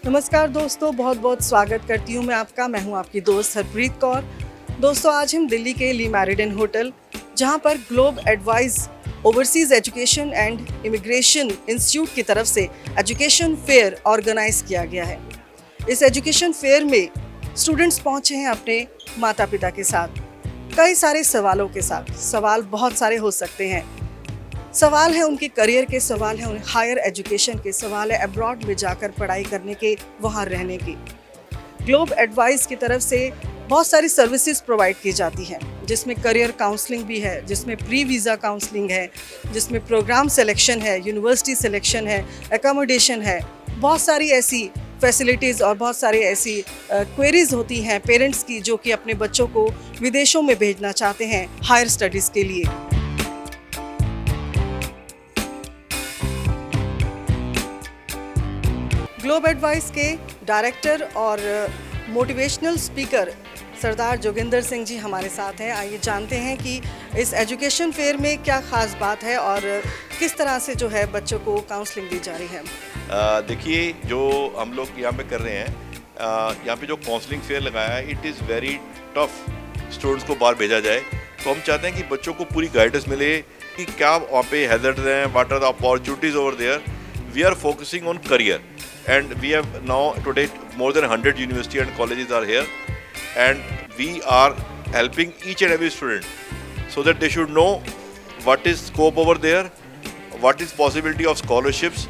नमस्कार दोस्तों, बहुत बहुत स्वागत करती हूँ मैं हूँ आपकी दोस्त हरप्रीत कौर। दोस्तों, आज हम दिल्ली के ली मैरिडन होटल, जहाँ पर globe advice overseas education and immigration institute की तरफ से एजुकेशन फेयर ऑर्गेनाइज किया गया है। इस एजुकेशन फेयर में स्टूडेंट्स पहुँचे हैं अपने माता पिता के साथ, कई सारे सवालों के साथ। सवाल बहुत सारे हो सकते हैं। सवाल है उनके करियर के, सवाल है उन्हें हायर एजुकेशन के, सवाल है अब्रॉड में जाकर पढ़ाई करने के, वहाँ रहने के। ग्लोब एडवाइस की तरफ से बहुत सारी सर्विसेज प्रोवाइड की जाती हैं, जिसमें करियर काउंसलिंग भी है, जिसमें प्री वीज़ा काउंसलिंग है, जिसमें प्रोग्राम सिलेक्शन है, यूनिवर्सिटी सिलेक्शन है, एकोमोडेशन है। बहुत सारी ऐसी फैसिलिटीज़ और बहुत सारी ऐसी क्वेरीज़ होती हैं पेरेंट्स की, जो कि अपने बच्चों को विदेशों में भेजना चाहते हैं हायर स्टडीज़ के लिए। ग्लोब एडवाइस के डायरेक्टर और मोटिवेशनल स्पीकर सरदार जोगिंदर सिंह जी हमारे साथ हैं। आइए जानते हैं कि इस एजुकेशन फेयर में क्या ख़ास बात है और किस तरह से जो है बच्चों को काउंसलिंग दी जा रही है। देखिए, जो हम लोग यहाँ पे कर रहे हैं, यहाँ पे जो काउंसलिंग फेयर लगाया है, it is very tough students को बाहर भेजा जाए। तो हम चाहते हैं कि बच्चों को पूरी गाइडेंस मिले कि क्या वहाँ पे हैजर्ड हैं, what are the opportunities over there. We are focusing on career and we have now today more than 100 university and colleges are here, and we are helping each and every student so that they should know what is scope over there, what is possibility of scholarships,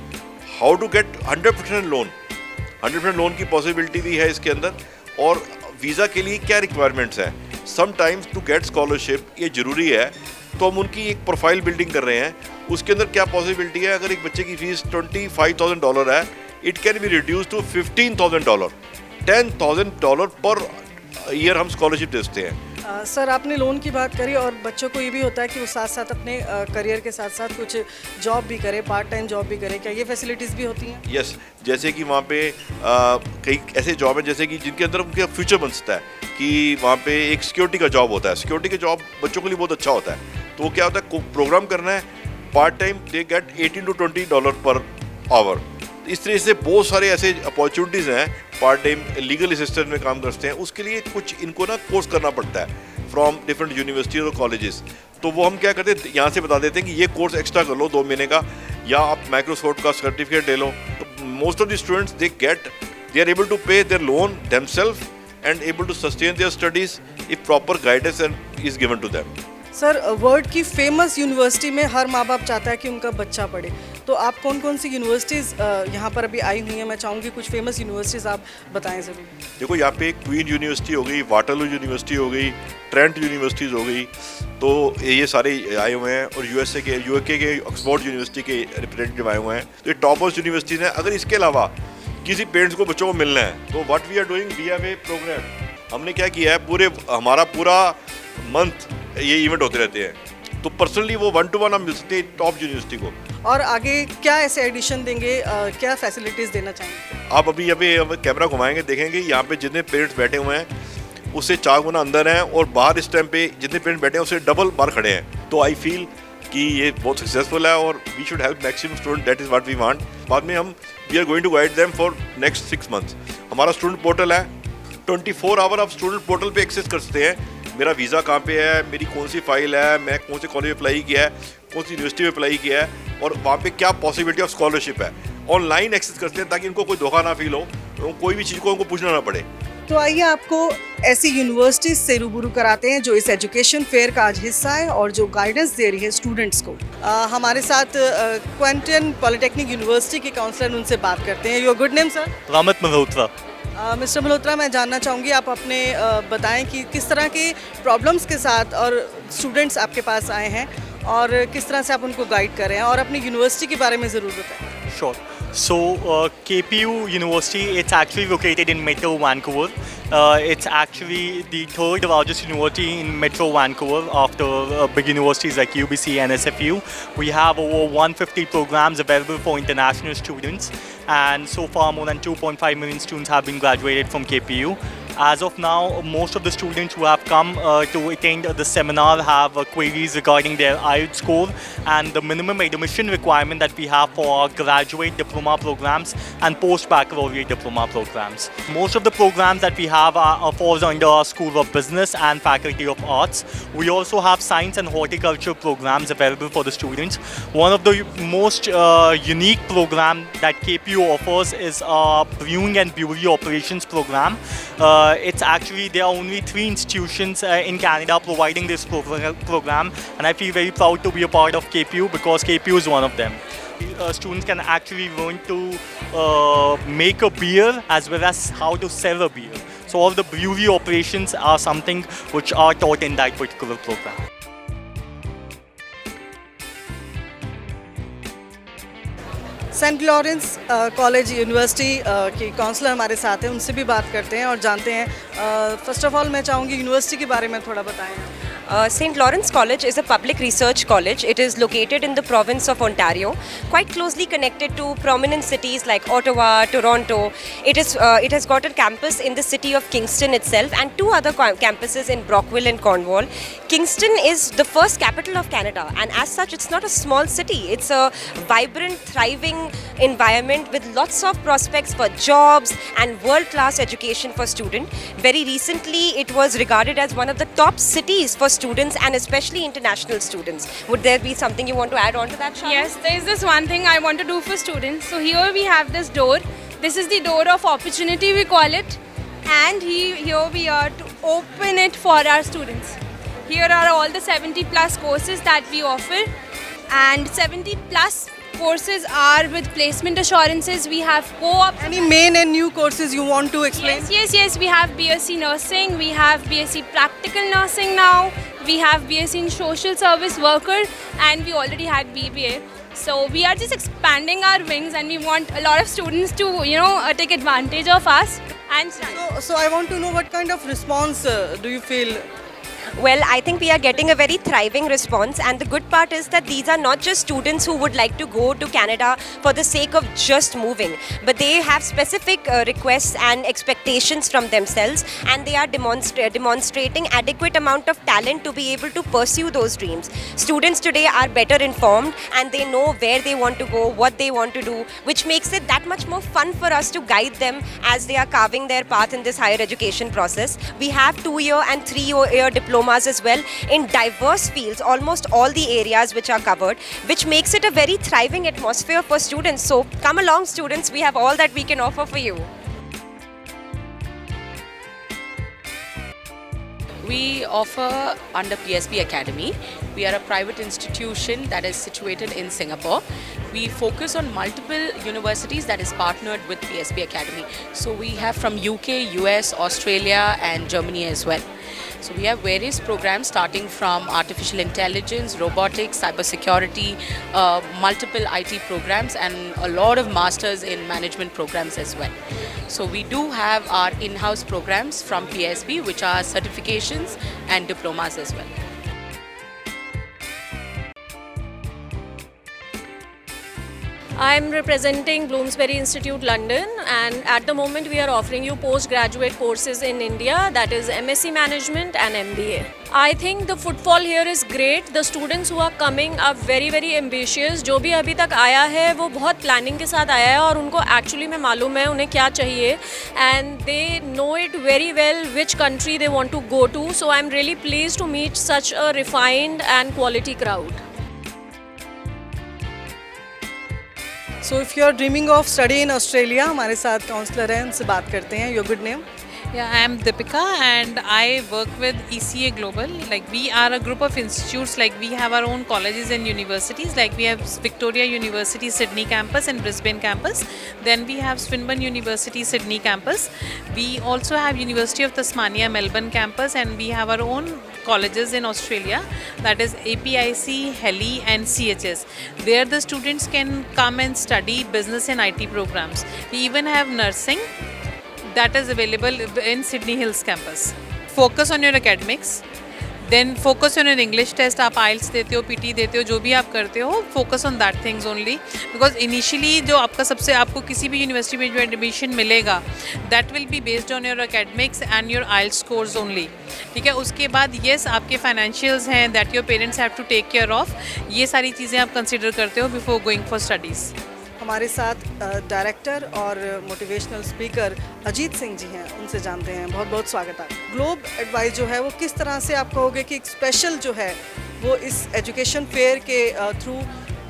how to get 100% loan की possibility भी है इसके अंदर, और visa के लिए क्या requirements हैं। sometimes to get scholarship ये ज़रूरी है, तो हम उनकी एक प्रोफाइल बिल्डिंग कर रहे हैं। उसके अंदर क्या पॉसिबिलिटी है, अगर एक बच्चे की फीस $25,000 है, it can be reduce to $15,000, $10,000 per year हम स्कॉलरशिप देते हैं। सर, आपने लोन की बात करी और बच्चों को ये भी होता है कि वो साथ साथ अपने करियर के साथ साथ कुछ जॉब भी करे, पार्ट टाइम जॉब भी करे। क्या ये फैसिलिटीज़ भी होती हैं? यस, जैसे कि वहाँ पे कई ऐसे जॉब हैं जैसे कि जिनके अंदर उनका फ्यूचर बन सकता है, कि वहाँ पे एक सिक्योरिटी का जॉब होता है। सिक्योरिटी का जॉब बच्चों के लिए बहुत अच्छा होता है। तो क्या होता है, प्रोग्राम करना है part time, they get $18 to $20 per hour. इस तरह से बहुत सारे ऐसे अपॉर्चुनिटीज़ हैं। पार्ट टाइम लीगल असिस्टेंट में काम करते हैं, उसके लिए कुछ इनको ना कोर्स करना पड़ता है फ्रॉम डिफरेंट यूनिवर्सिटीज और कॉलेजेस। तो वो हम क्या करते हैं, यहाँ से बता देते हैं कि ये कोर्स एक्स्ट्रा कर लो 2 महीने का, या आप माइक्रोसॉफ्ट का सर्टिफिकेट ले लो। तो most of the students they are able to pay their loan themselves and able to sustain their studies if proper guidance is given to them. Sir, world की फेमस यूनिवर्सिटी में हर माँ बाप चाहता है कि उनका बच्चा पढ़े, तो आप कौन कौन सी यूनिवर्सिटीज़ यहाँ पर अभी आई हुई हैं? मैं चाहूँगी कुछ फेमस यूनिवर्सिटीज़ आप बताएं ज़रूर। देखो, यहाँ पे क्वीन यूनिवर्सिटी हो गई, वाटरलू यूनिवर्सिटी हो गई, ट्रेंट यूनिवर्सिटीज़ हो गई, तो ये सारे आए हुए हैं। और यूके के ऑक्सफोर्ड यूनिवर्सिटी के रिप्रेजेंटेटिव आए हुए हैं। तो ये टॉपर्स यूनिवर्सिटीज़ हैं। अगर इसके अलावा किसी पेरेंट्स को बच्चों को मिलना है, तो what we are doing, we have a program. हमने क्या किया है, हमारा पूरा मंथ ये इवेंट होते रहते हैं। तो पर्सनली वो 1-to-1 हम मिल सकते हैं टॉप यूनिवर्सिटी को। और आगे क्या ऐसे एडिशन देंगे, क्या फैसिलिटीज़ देना चाहेंगे? आप अभी कैमरा घुमाएंगे, देखेंगे यहाँ पे जितने पेरेंट्स बैठे हुए हैं उससे 4 गुना अंदर हैं, और बाहर इस टाइम पे जितने पेरेंट्स बैठे हैं उससे डबल बाहर खड़े हैं। तो आई फील कि ये बहुत सक्सेसफुल है, और we should help maximum student, that is what we want. बाद में we are going to guide them for next 6 months। हमारा स्टूडेंट पोर्टल है, 24 आवर आप स्टूडेंट पोर्टल पे एक्सेस कर सकते हैं। मेरा वीज़ा कहाँ पे है, मेरी कौन सी फाइल है, मैं कौन से कॉलेज में अप्लाई किया है, कौन सी यूनिवर्सिटी में अप्लाई किया है, और वहाँ पे क्या पॉसिबिलिटी ऑफ स्कॉलरशिप है, ऑनलाइन एक्सेस करते हैं, ताकि उनको कोई धोखा ना फील हो, तो कोई भी चीज़ को उनको पूछना ना पड़े। तो आइए आपको ऐसी यूनिवर्सिटीज़ से रूबरू कराते हैं जो इस एजुकेशन फेयर का आज हिस्सा है और जो गाइडेंस दे रही है स्टूडेंट्स को। हमारे साथ क्विंटन पॉलिटेक्निक यूनिवर्सिटी के काउंसलर, उनसे बात करते हैं। Your good name sir? Ramat Malhotra. Mister Malhotra, मैं जानना चाहूँगी आप अपने बताएं कि किस तरह के प्रॉब्लम्स के साथ और स्टूडेंट्स आपके पास आए हैं और किस तरह से आप उनको गाइड कर रहे हैं, और अपनी यूनिवर्सिटी के बारे में ज़रूर बताएं। Sure. So, KPU University, it's actually located in Metro Vancouver. It's actually the third largest university in Metro Vancouver after big universities like UBC and SFU. We have over 150 programs available for international students, and so far more than 2.5 million students have been graduated from KPU. As of now, most of the students who have come to attend the seminar have queries regarding their IELTS score and the minimum admission requirement that we have for our graduate diploma programs and post-baccalaureate diploma programs. Most of the programs that we have falls under our School of Business and Faculty of Arts. We also have science and horticulture programs available for the students. One of the most unique program that KPU offers is our Brewing and Brewery Operations program. It's actually, there are only 3 institutions in Canada providing this program, and I feel very proud to be a part of KPU because KPU is one of them. Students can actually learn to make a beer as well as how to sell a beer. So all the brewery operations are something which are taught in that particular program. Saint Lawrence College University की counsellor हमारे साथ हैं, उनसे भी बात करते हैं और जानते हैं. फर्स्ट ऑफ ऑल मैं चाहूँगी यूनिवर्सिटी के बारे में थोड़ा बताएं. St. Lawrence College is a public research college. It is located in the province of Ontario, quite closely connected to prominent cities like Ottawa, Toronto. It has got a campus in the city of Kingston itself and 2 other campuses in Brockville and Cornwall. Kingston is the first capital of Canada, and as such it's not a small city. It's a vibrant, thriving environment with lots of prospects for jobs and world-class education for students. Very recently it was regarded as one of the top cities for students and especially international students. Would there be something you want to add on to that, Shalini? Yes, there is this one thing I want to do for students. So here we have this door. This is the door of opportunity, we call it. And here we are to open it for our students. Here are all the 70 plus courses that we offer. And 70 plus courses are with placement assurances. We have co-op. Any main and new courses you want to explain? Yes. We have BSc Nursing. We have BSc Practical Nursing now. We have BSc in Social Service Worker. And we already had BBA. So we are just expanding our wings and we want a lot of students to, take advantage of us. And So I want to know what kind of response do you feel? Well, I think we are getting a very thriving response, and the good part is that these are not just students who would like to go to Canada for the sake of just moving, but they have specific requests and expectations from themselves, and they are demonstrating adequate amount of talent to be able to pursue those dreams. Students today are better informed and they know where they want to go, what they want to do, which makes it that much more fun for us to guide them as they are carving their path in this higher education process. We have 2-year and 3-year diplomas as well in diverse fields, almost all the areas which are covered, which makes it a very thriving atmosphere for students. So come along, students, we have all that we can offer for you. We offer under PSB Academy. We are a private institution that is situated in Singapore. We focus on multiple universities that is partnered with PSB Academy. So we have from UK, US, Australia and Germany as well. So we have various programs starting from artificial intelligence, robotics, cybersecurity, multiple IT programs and a lot of masters in management programs as well. So we do have our in-house programs from PSB which are certifications and diplomas as well. I'm representing Bloomsbury Institute London, and at the moment we are offering you postgraduate courses in India, that is MSc Management and MBA. I think the footfall here is great. The students who are coming are very very ambitious. जो भी अभी तक आया है वो बहुत planning के साथ आया है और उनको actually में मालूम है उन्हें क्या चाहिए, and they know it very well which country they want to go to. So I'm really pleased to meet such a refined and quality crowd. So if you are dreaming of study in Australia, हमारे साथ counsellor हैं, उनसे बात करते हैं. Your good name? Yeah, I am Deepika and I work with ECA Global. Like we are a group of institutes, like we have our own colleges and universities. Like we have Victoria University Sydney campus and Brisbane campus. Then we have Swinburne University Sydney campus. We also have University of Tasmania Melbourne campus, and we have our own colleges in Australia, that is APIC, HELI and CHS. There the students can come and study business and IT programs. We even have nursing that is available in Sydney Hills campus. Focus on your academics. Then focus on an English test, आप IELTS देते हो, PT देते हो, जो भी आप करते हो, focus on that things only, because initially जो आपका सबसे आपको किसी भी यूनिवर्सिटी में जो एडमिशन मिलेगा that will be based on your academics and your IELTS scores only, ठीक है। उसके बाद येस आपके फाइनेंशियल्स हैं that your parents have to take care of, ये सारी चीज़ें आप कंसिडर करते हो बिफोर गोइंग फॉर स्टडीज़। हमारे साथ डायरेक्टर और मोटिवेशनल स्पीकर अजीत सिंह जी हैं, उनसे जानते हैं। बहुत बहुत स्वागत है। ग्लोब एडवाइस जो है वो किस तरह से आप कहोगे कि एक स्पेशल जो है वो इस एजुकेशन फेयर के थ्रू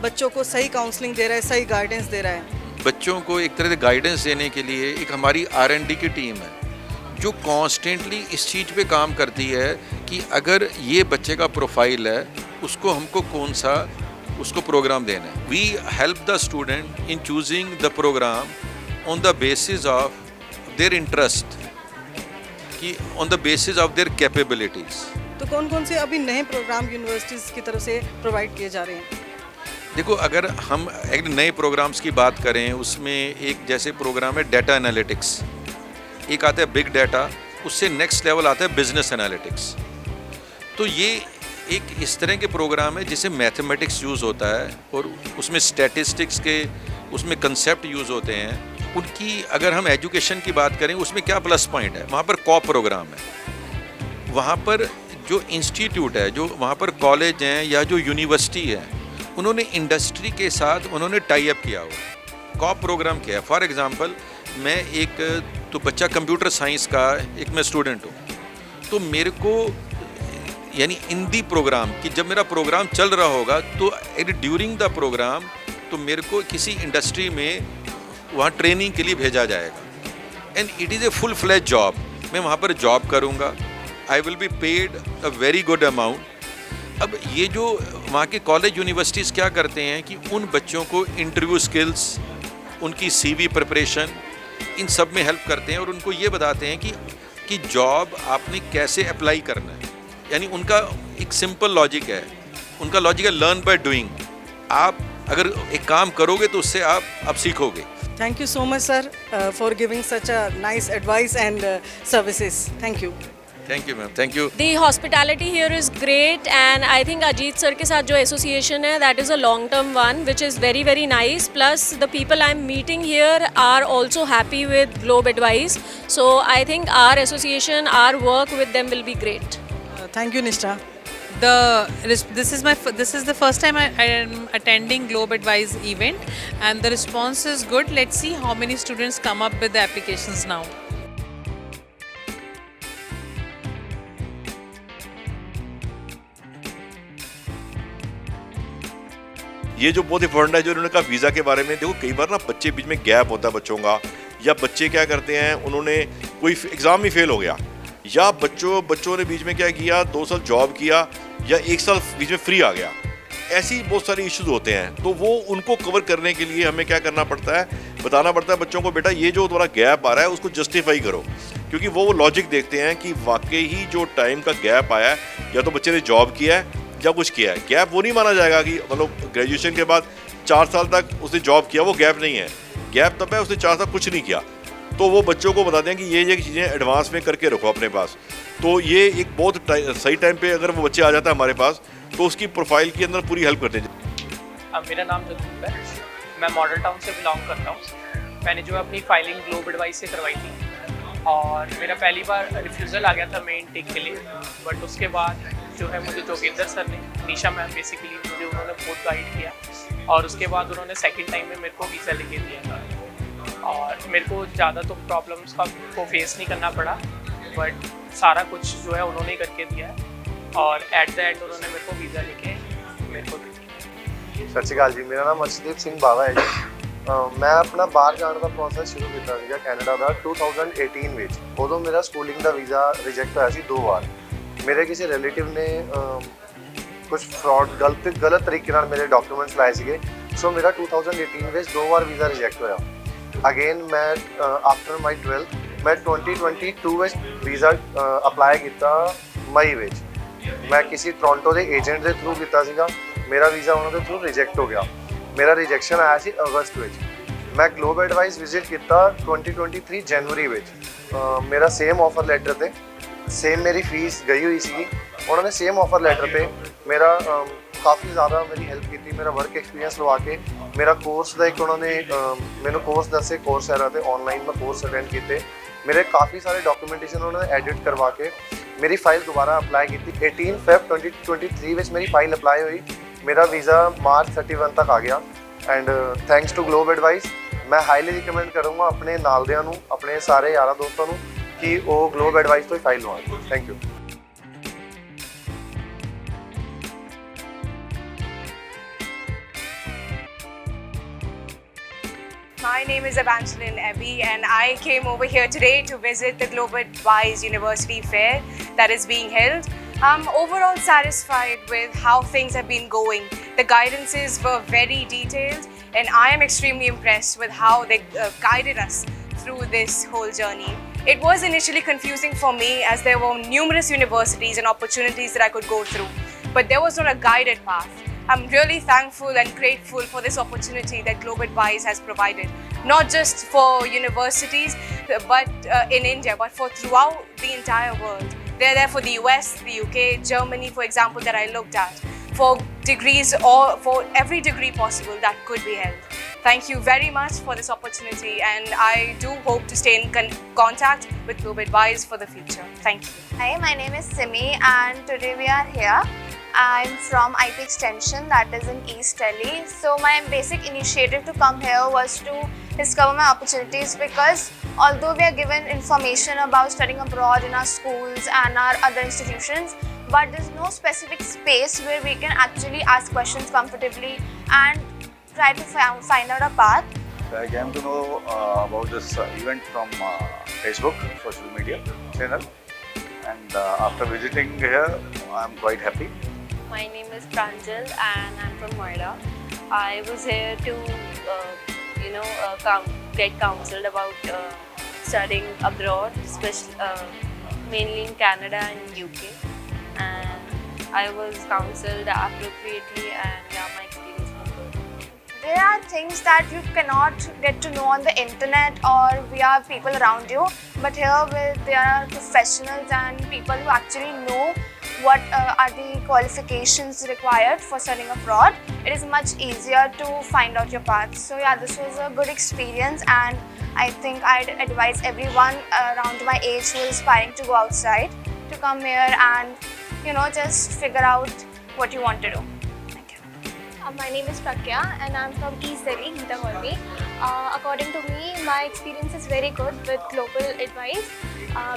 बच्चों को सही काउंसलिंग दे रहा है, सही गाइडेंस दे रहा है? बच्चों को एक तरह से गाइडेंस देने के लिए एक हमारी R&D की टीम है जो कॉन्स्टेंटली इस चीज़ पे काम करती है कि अगर ये बच्चे का प्रोफाइल है उसको हमको कौन सा उसको प्रोग्राम देना है। We help the student in choosing the programme on the basis of their interest, कि on the basis of their capabilities. तो कौन कौन से अभी नए प्रोग्राम यूनिवर्सिटीज़ की तरफ से प्रोवाइड किए जा रहे हैं? देखो, अगर हम एक नए प्रोग्राम्स की बात करें, उसमें एक जैसे प्रोग्राम है डाटा एनालिटिक्स, एक आता है बिग डाटा, उससे नेक्स्ट लेवल आता है बिजनेस एनालिटिक्स। तो ये एक इस तरह के प्रोग्राम है जिससे मैथमेटिक्स यूज़ होता है और उसमें स्टैटिस्टिक्स के उसमें कंसेप्ट यूज़ होते हैं। उनकी अगर हम एजुकेशन की बात करें उसमें क्या प्लस पॉइंट है, वहाँ पर कॉप प्रोग्राम है, वहाँ पर जो इंस्टीट्यूट है, जो वहाँ पर कॉलेज हैं या जो यूनिवर्सिटी है, उन्होंने इंडस्ट्री के साथ उन्होंने टाई अप किया हुआ। कॉप प्रोग्राम क्या है? फॉर एग्ज़ाम्पल मैं एक तो बच्चा कंप्यूटर साइंस का एक मैं स्टूडेंट हूँ, तो मेरे को यानी इन दी प्रोग्राम कि जब मेरा प्रोग्राम चल रहा होगा तो ड्यूरिंग द प्रोग्राम तो मेरे को किसी इंडस्ट्री में वहाँ ट्रेनिंग के लिए भेजा जाएगा and it is a full fledge job. मैं वहाँ पर जॉब करूँगा, I will be paid a very good amount. अब ये जो वहाँ के कॉलेज यूनिवर्सिटीज़ क्या करते हैं कि उन बच्चों को इंटरव्यू स्किल्स, उनकी CV प्रिपरेशन, इन सब में हेल्प करते हैं और उनको ये बताते हैं कि जॉब आपने कैसे अप्लाई करना है। यानी उनका एक सिंपल लॉजिक है, उनका लॉजिक है लर्न बाय डूइंग। आप अगर एक काम करोगे तो उससे आप सीखोगे। Thank you so much, sir, for giving such a nice advice and services. Thank you. Thank you, ma'am. Thank you. The hospitality here is great, and I think Ajit sir के साथ जो association है, that is a long-term one, which is very very nice. Plus the people I'm meeting here are also happy with Globe Advice. So I think our association, our work with them will be great. Thank you, Nishtha. This is the first time I am attending Globe Advice event, and the response is good. Let's see how many students come up with the applications now. ये जो बहुत important है जो उन्होंने कहा visa के बारे में। देखो कई बार ना बच्चे बीच में गैप होता है बच्चों का, या बच्चे क्या करते हैं, उन्होंने कोई एग्ज़ाम में फेल हो गया, या बच्चों ने बीच में क्या किया, 2 साल जॉब किया या 1 साल बीच में फ्री आ गया। ऐसी बहुत सारे इश्यूज होते हैं, तो वो उनको कवर करने के लिए हमें क्या करना पड़ता है, बताना पड़ता है बच्चों को, बेटा ये जो तुम्हारा गैप आ रहा है उसको जस्टिफाई करो, क्योंकि वो लॉजिक देखते हैं कि वाकई ही जो टाइम का गैप आया है, या तो बच्चे ने जॉब किया है या कुछ किया है। गैप वो नहीं माना जाएगा कि मतलब ग्रेजुएशन के बाद 4 साल तक उसने जॉब किया, वो गैप नहीं है। गैप तब है उसने 4 साल कुछ नहीं किया। तो वो बच्चों को बताते हैं कि ये चीज़ें एडवांस में करके रखो अपने पास। तो ये एक बहुत सही टाइम पे अगर वो बच्चे आ जाता है हमारे पास, तो उसकी प्रोफाइल के अंदर पूरी हेल्प करते हैं। मेरा नाम जगदीप है, मैं मॉडल टाउन से बिलोंग करता हूँ। मैंने जो अपनी फाइलिंग ग्लोब एडवाइस से करवाई थी, और मेरा पहली बार रिफ्यूज़ल आ गया था मेन टेक के लिए, बट उसके बाद जो है मुझे जोगिंदर सर ने, निशा मैम बेसिकली मुझे उन्होंने बहुत गाइड किया, और उसके बाद उन्होंने सेकंड टाइम में मेरे को वीज़ा लेके दिया था, और मेरे को ज़्यादा तो प्रॉब्लम्स को फेस नहीं करना पड़ा, बट सारा कुछ जो है उन्होंने करके दिया है, और एट द एंड उन्होंने मेरे को वीज़ा लेके मेरे को दिया। सत श्री अकाल जी, मेरा नाम अर्शदीप सिंह बावा है जी। मैं अपना बाहर जाने का प्रोसैस शुरू किया कैनेडा का 2018 में। उदों मेरा स्कूलिंग का वीज़ा रिजैक्ट होया सी 2 बार। मेरे किसी रिलेटिव ने कुछ फ्रॉड गलत तरीके नाल मेरे डॉक्यूमेंट्स लाए थे, सो मेरा 2018 में 2 बार वीज़ा रिजैक्ट होया। अगेन मैं आफ्टर माई 12th मैं 2022 में वीज़ा अप्लाई किया मई में। मैं किसी टोरंटो के एजेंट के थ्रू किया, मेरा वीज़ा उन्होंने थ्रू रिजैक्ट हो गया। मेरा रिजैक्शन आया सी अगस्त में। मैं ग्लोब एडवाइस विजिट किया 2023 जनवरी में। मेरा सेम ऑफर लैटर थे, सेम मेरी फीस गई हुई सी, उन्होंने सेम ऑफर लेटर पे मेरा काफ़ी ज़्यादा मेरी हेल्प की थी, मेरा वर्क एक्सपीरियंस लवा के मेरा कोर्स का एक उन्होंने मैंने कोर्स दसे कोर्स है रहा ऑनलाइन में कोर्स अटेंड किए, मेरे काफ़ी सारे डॉक्यूमेंटेशन उन्होंने एडिट करवा के मेरी फाइल दोबारा अप्लाई की थी। 18 Feb 2023 में मेरी फाइल अप्लाई हुई, मेरा वीज़ा March 31 तक आ गया। And thanks to Globe Advice मैं हाईली रिकमेंड करूँगा अपने नालदियां नूं, अपने सारे यारा दोस्तों नूं कि वो ग्लोब एडवाइस तो ही फाइल लवाएं। Thank you. My name is Evangeline Ebby and I came over here today to visit the Global Advice University Fair that is being held. I'm overall satisfied with how things have been going. The guidances were very detailed and I am extremely impressed with how they guided us through this whole journey. It was initially confusing for me as there were numerous universities and opportunities that I could go through, but there was not a guided path. I'm really thankful and grateful for this opportunity that Globe Advice has provided, not just for universities but in India, but for throughout the entire world. They're there for the US, the UK, Germany, for example, that I looked at, for degrees or for every degree possible that could be held. Thank you very much for this opportunity and I do hope to stay in contact with Globe Advice for the future. Thank you. Hi, my name is Simi and today we are here. I'm from IP Extension that is in East Delhi. So my basic initiative to come here was to discover my opportunities because although we are given information about studying abroad in our schools and our other institutions, but there's no specific space where we can actually ask questions comfortably and try to find out a path. I came to know about this event from Facebook, social media channel, and after visiting here, I'm quite happy. My name is Pranjal and I'm from Noida. I was here to, get counseled about studying abroad, especially mainly in Canada and UK. And I was counseled appropriately, and yeah, my experience was good. There are things that you cannot get to know on the internet or via people around you, but here there are professionals and people who actually know what are the qualifications required for studying abroad. It is much easier to find out your path. So yeah, this was a good experience and I think I'd advise everyone around my age who is aspiring to go outside to come here and just figure out what you want to do. Thank you. My name is Pragya and I'm from East Delhi, Gita Colony. According to me, my experience is very good with Global Advice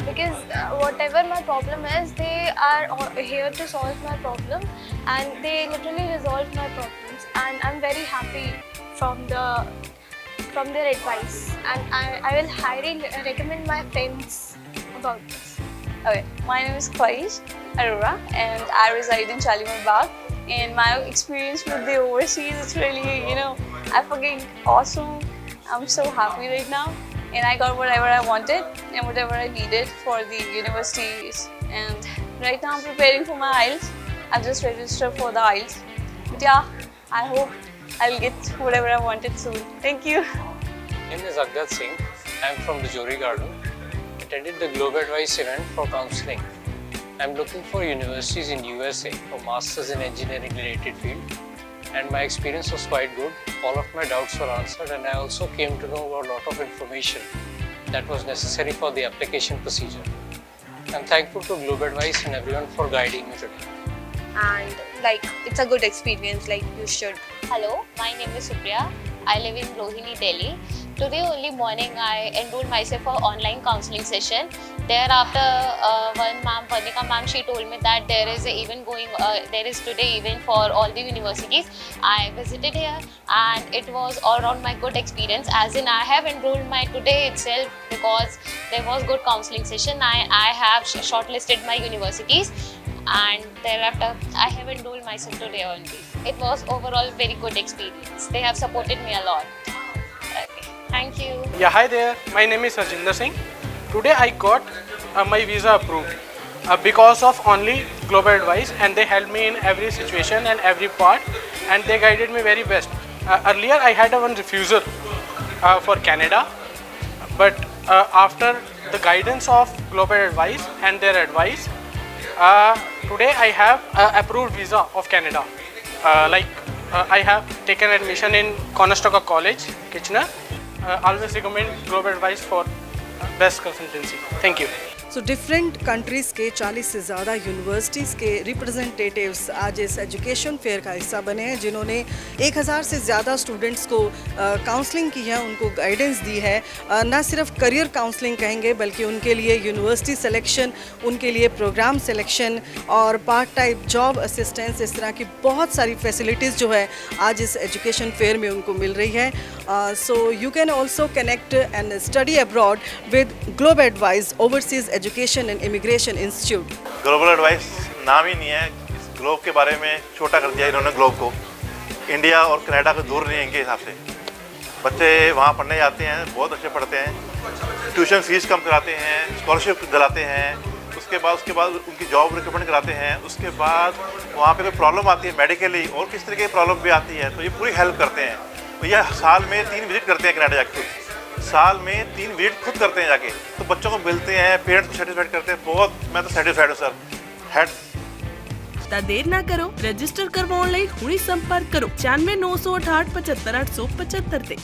because whatever my problem is, they are here to solve my problem and they literally resolve my problems, and I'm very happy from their advice, and I will highly recommend my friends about this. Okay, my name is Khwaish Arora and I reside in Shalimar Bagh. And my experience with the overseas is really, I fucking awesome. I'm so happy right now. And I got whatever I wanted and whatever I needed for the universities. And right now I'm preparing for my IELTS. I've just registered for the IELTS. But yeah, I hope I'll get whatever I wanted soon. Thank you. My name is Agdat Singh. I'm from the Jori Garden. Attended the Globe Advice event for counseling. I'm looking for universities in USA for Masters in Engineering related field, and my experience was quite good. All of my doubts were answered and I also came to know a lot of information that was necessary for the application procedure. I'm thankful to Globe Advice and everyone for guiding me today. And it's a good experience, you should. Hello, my name is Supriya. I live in Rohini, Delhi. Today only morning I enrolled myself for online counseling session. Thereafter, one ma'am, Panika ma'am, she told me that there is today event for all the universities. I visited here and it was all around my good experience, as in I have enrolled my today itself because there was good counseling session. I have shortlisted my universities and thereafter I have enrolled myself today only. It was overall very good experience. They have supported me a lot. Okay. Thank you. Yeah, hi there. My name is Harjinder Singh. Today I got my visa approved because of only Global Advice, and they helped me in every situation and every part, and they guided me very best. Earlier I had one refusal for Canada, but after the guidance of Global Advice and their advice, Today I have approved visa of Canada. I have taken admission in Conestoga College, Kitchener. Always recommend Global Advice for best consultancy. Thank you. So different countries के 40 से ज़्यादा universities के representatives आज इस education fair का हिस्सा बने हैं, जिन्होंने 1000 से ज़्यादा स्टूडेंट्स को काउंसलिंग की है, उनको गाइडेंस दी है। ना सिर्फ करियर काउंसलिंग कहेंगे, बल्कि उनके लिए यूनिवर्सिटी सिलेक्शन, उनके लिए प्रोग्राम सिलेक्शन और पार्ट टाइम जॉब असिस्टेंस, इस तरह की बहुत सारी फैसिलिटीज़ जो है आज इस एजुकेशन फेयर में उनको मिल रही है। So you can also connect and study abroad with globe advice overseas education and immigration institute. Global advice नाम ही नहीं है, इस ग्लोब के बारे में छोटा कर दिया इन्होंने ग्लोब को। इंडिया और कनाडा को दूर नहीं है इनके हिसाब से। बच्चे वहाँ पढ़ने जाते हैं, बहुत अच्छे पढ़ते हैं, ट्यूशन फीस कम कराते हैं, स्कॉलरशिप दिलाते हैं, उसके बाद उनकी जॉब रिकमेंड कराते हैं। उसके बाद वहाँ पे कोई प्रॉब्लम आती है मेडिकली और किस तरीके की प्रॉब्लम भी आती है, तो ये पूरी हेल्प करते हैं। तो ये साल में 3 विजिट करते हैं कनाडा जाके, साल में 3 विजिट खुद करते हैं जाके, तो बच्चों को मिलते हैं, पेरेंट्स को सेटिस्फाइड करते हैं। बहुत मैं तो सेटिस्फाइड हूँ सर। ਤਾਂ ਦੇਰ ਨਾ ਕਰੋ, ਰਜਿਸਟਰ ਕਰਵਾਉਣ ਲਈ ਹੁਣੀ ਸੰਪਰਕ ਕਰੋ 96 968 75 875 ਤੇ।